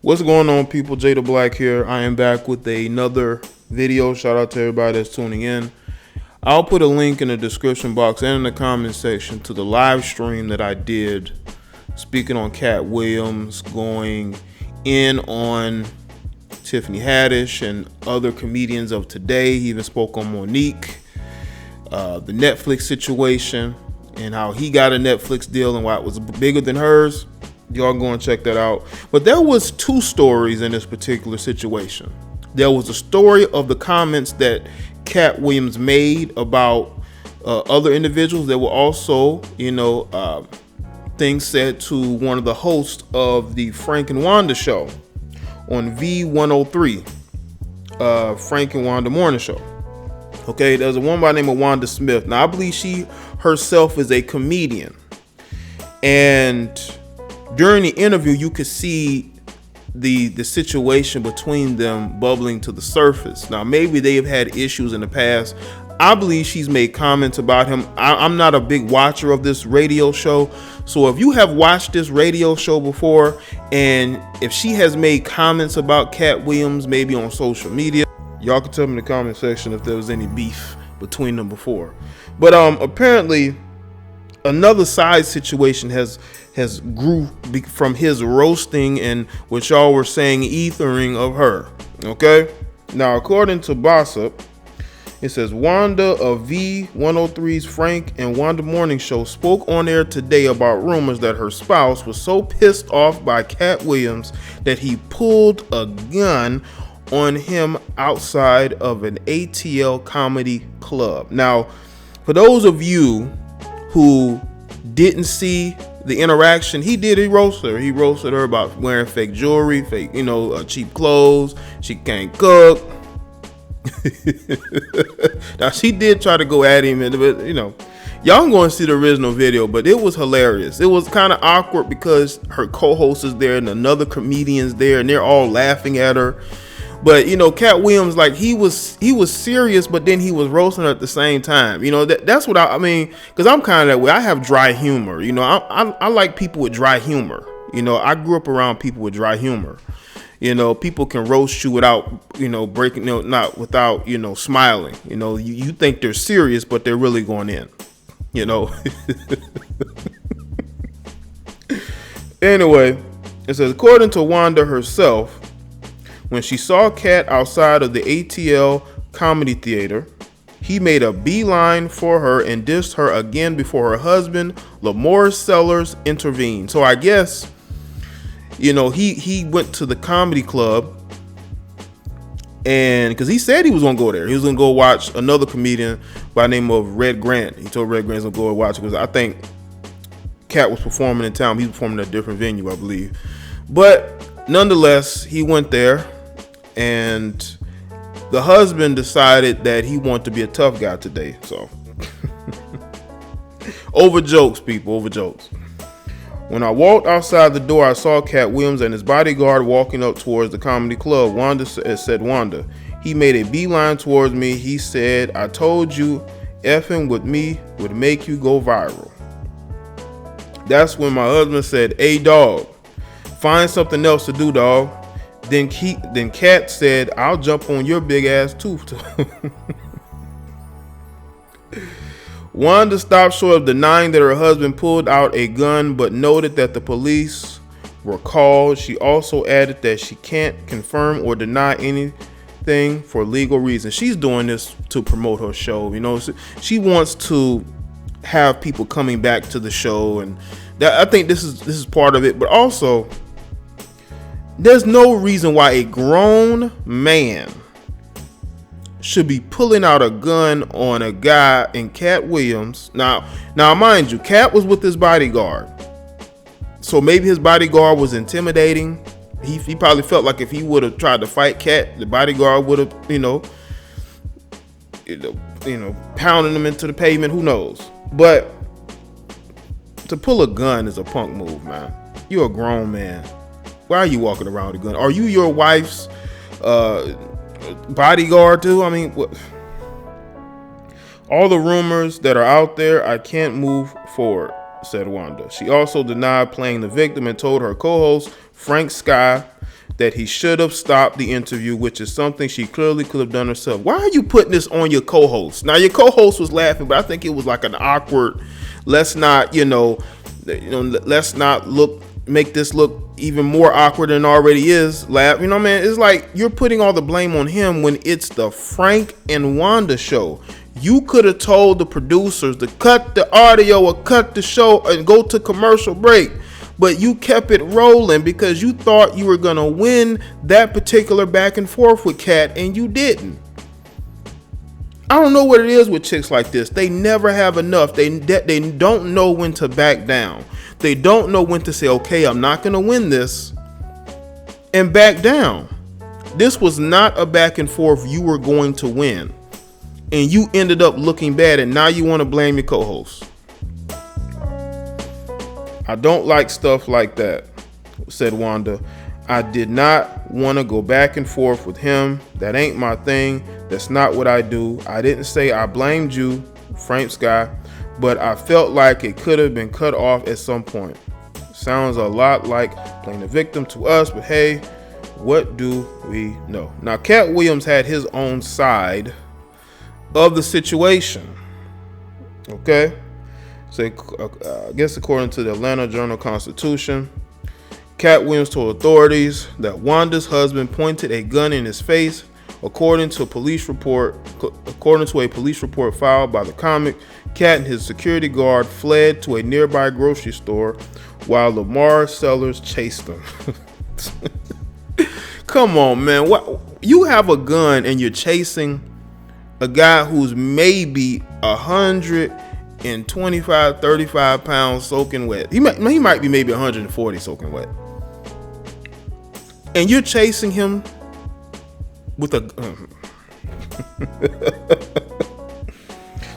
What's going on, people? Jaye the Black here. I am back with another video. Shout out to everybody that's tuning in. I'll put a link in the description box and in the comment section to the live stream that I did speaking on Katt Williams, going in on Tiffany Haddish and other comedians of today. He even spoke on Monique, the Netflix situation, and how he got a Netflix deal and why it was bigger than hers. Y'all go and check that out. But there was two stories in this particular situation. There was a story of the comments that Katt Williams made about other individuals. There were also, things said to one of the hosts of the Frank and Wanda show on V103, Frank and Wanda morning show. Okay, there's a woman by the name of Wanda Smith. Now, I believe she herself is a comedian. And during the interview, you could see the situation between them bubbling to the surface. Now, maybe they have had issues in the past. I believe she's made comments about him. I'm not a big watcher of this radio show. So if you have watched this radio show before, and if she has made comments about Katt Williams, maybe on social media, y'all can tell me in the comment section if there was any beef between them before. But apparently another side situation has grew from his roasting and what y'all were saying, ethering of her. Okay, now according to Gossip, it says Wanda of V103's Frank and Wanda morning show spoke on air today about rumors that her spouse was so pissed off by Katt Williams that he pulled a gun on him outside of an ATL comedy club. Now, for those of you who didn't see the interaction, he roasted her. He roasted her about wearing fake jewelry, fake, cheap clothes. She can't cook. Now, she did try to go at him, and y'all going to see the original video, but it was hilarious. It was kind of awkward because her co-host is there and another comedian's there, and they're all laughing at her. But Katt Williams, like, he was serious, but then he was roasting her at the same time. That's what I mean, because I'm kind of that way. I have dry humor. I like people with dry humor. I grew up around people with dry humor. People can roast you without breaking, not without smiling. You think they're serious, but they're really going in. Anyway, it says according to Wanda herself, when she saw Katt outside of the ATL comedy theater, he made a beeline for her and dissed her again before her husband, Lamar Sellers, intervened. So I guess, he went to the comedy club, and because he said he was going to go there. He was going to go watch another comedian by the name of Red Grant. He told Red Grant to go and watch it because I think Katt was performing in town. He was performing at a different venue, I believe. But nonetheless, he went there. And the husband decided that he wanted to be a tough guy today. So over jokes, people, over jokes. When I walked outside the door, I saw Katt Williams and his bodyguard walking up towards the comedy club. Wanda said, Wanda. He made a beeline towards me. He said, I told you effing with me would make you go viral. That's when my husband said, hey, dog, find something else to do, dog. Then Katt said, I'll jump on your big ass too. Wanda stopped short of denying that her husband pulled out a gun, but noted that the police were called. She also added that she can't confirm or deny anything for legal reasons. She's doing this to promote her show. She wants to have people coming back to the show, and I think this is part of it. But also, there's no reason why a grown man should be pulling out a gun on a guy in Katt Williams. Now, mind you, Katt was with his bodyguard. So maybe his bodyguard was intimidating. He probably felt like if he would have tried to fight Katt, the bodyguard would have, pounding him into the pavement. Who knows? But to pull a gun is a punk move, man. You're a grown man. Why are you walking around with a gun? Are you your wife's bodyguard too? I mean, what? All the rumors that are out there, I can't move forward, said Wanda. She also denied playing the victim and told her co-host Frank Sky that he should have stopped the interview, which is something she clearly could have done herself. Why are you putting this on your co-host? Now, your co-host was laughing, but I think it was like an awkward, let's not, let's not make this look even more awkward than it already is. Laugh, man. It's like you're putting all the blame on him when it's the Frank and Wanda show. You could have told the producers to cut the audio or cut the show and go to commercial break, but you kept it rolling because you thought you were going to win that particular back and forth with Katt, and you didn't. I don't know what it is with chicks like this. They never have enough. They don't know when to back down. They don't know when to say, okay, I'm not going to win this, and back down. This was not a back and forth you were going to win, and you ended up looking bad, and now you want to blame your co-host. I don't like stuff like that, said Wanda. I did not want to go back and forth with him. That ain't my thing. That's not what I do. I didn't say I blamed you, Frank's guy, but I felt like it could have been cut off at some point. Sounds a lot like playing the victim to us, but hey, what do we know? Now, Katt Williams had his own side of the situation. Okay? So, I guess according to the Atlanta Journal-Constitution, Katt Williams told authorities that Wanda's husband pointed a gun in his face. According to a police report filed by the comic, Katt and his security guard fled to a nearby grocery store while Lamar Sellers chased them. Come on, man. What? You have a gun and you're chasing a guy who's maybe 125, 35 pounds soaking wet. He might be maybe 140 soaking wet. And you're chasing him with a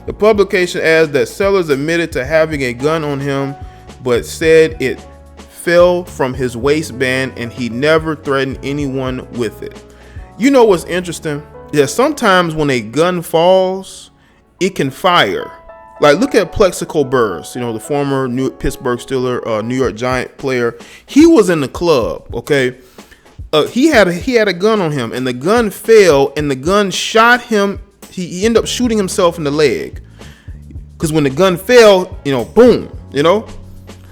The publication adds that Sellers admitted to having a gun on him, but said it fell from his waistband and he never threatened anyone with it. You know what's interesting? Yeah, sometimes when a gun falls, it can fire. Like, look at Plexico Burress, the former Pittsburgh Steelers, New York Giant player. He was in the club, okay? He had a gun on him, and the gun fell, and the gun shot him. He ended up shooting himself in the leg, because when the gun fell, boom,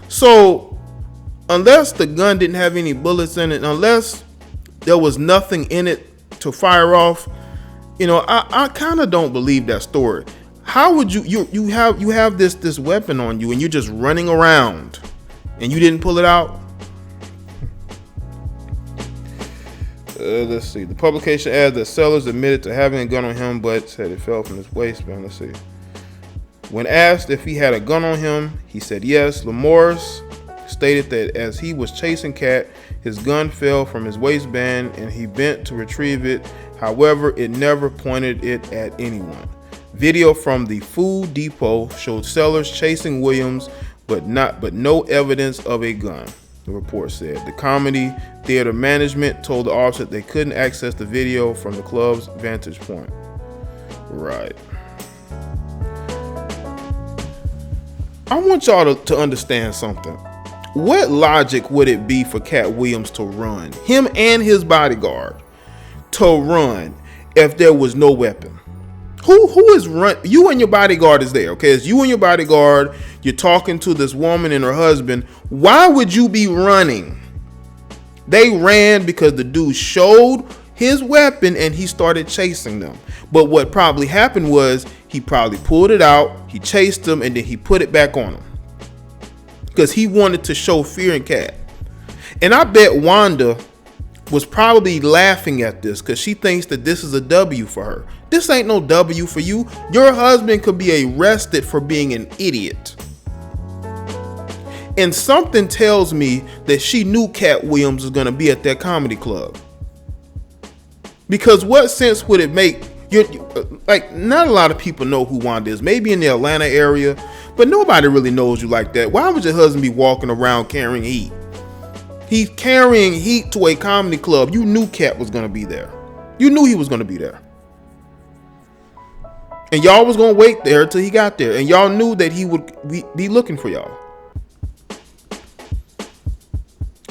So unless the gun didn't have any bullets in it, unless there was nothing in it to fire off, I kind of don't believe that story. How would you have this weapon on you and you're just running around and you didn't pull it out? Let's see. The publication adds that Sellers admitted to having a gun on him, but said it fell from his waistband. Let's see. When asked if he had a gun on him, he said yes. Lamorse stated that as he was chasing Katt, his gun fell from his waistband and he bent to retrieve it. However, it never pointed it at anyone. Video from the Food Depot showed Sellers chasing Williams, but no evidence of a gun, the report said. The Comedy Theater management told the officer they couldn't access the video from the club's vantage point. Right. I want y'all to understand something. What logic would it be for Katt Williams to run, him and his bodyguard, to run if there was no weapon? Who is run? You and your bodyguard is there, okay? It's you and your bodyguard. You're talking to this woman and her husband. Why would you be running? They ran because the dude showed his weapon and he started chasing them. But what probably happened was he probably pulled it out, he chased them, and then he put it back on them because he wanted to show fear in Katt. And I bet Wanda was probably laughing at this because she thinks that this is a W for her. This ain't no W for you. Your husband could be arrested for being an idiot. And something tells me that she knew Katt Williams was going to be at that comedy club. Because what sense would it make? Not a lot of people know who Wanda is. Maybe in the Atlanta area, but nobody really knows you like that. Why would your husband be walking around carrying heat? He's carrying heat to a comedy club. You knew Katt was going to be there. You knew he was going to be there. And y'all was going to wait there until he got there. And y'all knew that he would be looking for y'all.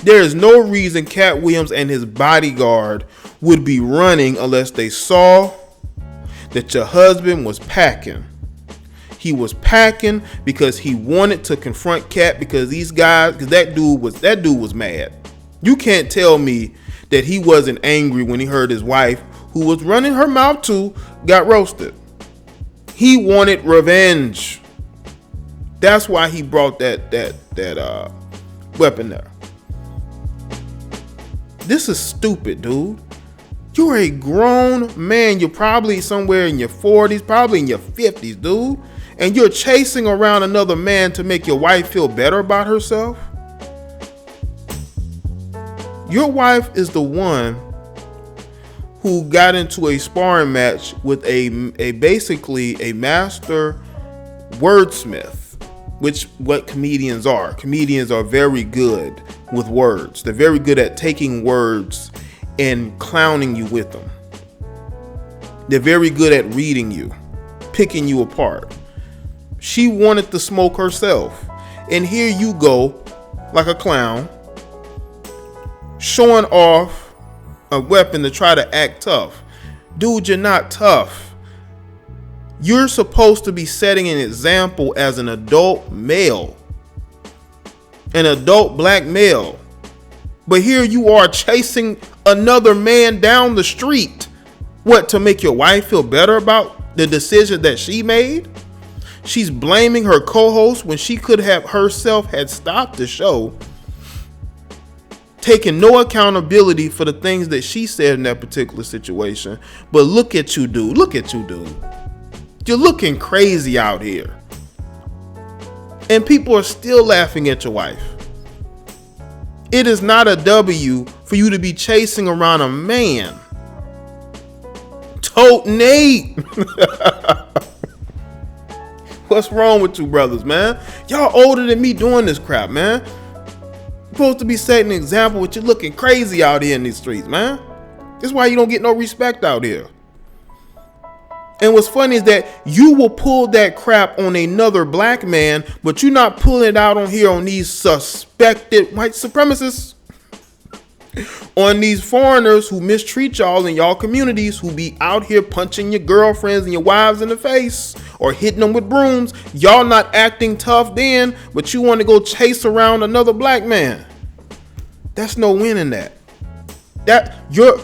There is no reason Katt Williams and his bodyguard would be running unless they saw that your husband was packing. He was packing because he wanted to confront Katt, because these guys, because that dude was mad. You can't tell me that he wasn't angry when he heard his wife, who was running her mouth too, got roasted. He wanted revenge. That's why he brought that weapon there. This is stupid, dude. You're a grown man. You're probably somewhere in your 40s, probably in your 50s, dude. And you're chasing around another man to make your wife feel better about herself. Your wife is the one who got into a sparring match with a basically a master wordsmith, which what comedians are. Comedians are very good with words. They're very good at taking words and clowning you with them. They're very good at reading you, picking you apart. She wanted to smoke herself. And here you go, like a clown, showing off a weapon to try to act tough. Dude, you're not tough. You're supposed to be setting an example as an adult male. An adult black male. But here you are chasing another man down the street. What, to make your wife feel better about the decision that she made? She's blaming her co-host when she could have herself had stopped the show, taking no accountability for the things that she said in that particular situation. But look at you, dude. Look at you, dude. You're looking crazy out here. And people are still laughing at your wife. It is not a W for you to be chasing around a man. Tote Nate. What's wrong with you brothers, man? Y'all older than me doing this crap, man. You're supposed to be setting an example, but you're looking crazy out here in these streets, man. This is why you don't get no respect out here. And what's funny is that you will pull that crap on another black man, but you're not pulling it out on here on these suspected white supremacists. On these foreigners who mistreat y'all in y'all communities, who be out here punching your girlfriends and your wives in the face or hitting them with brooms. Y'all not acting tough then, but you want to go chase around another black man. That's no winning that.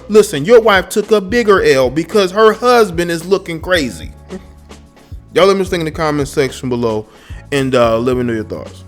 Listen, your wife took a bigger L because her husband is looking crazy. Y'all let me think in the comment section below and let me know your thoughts.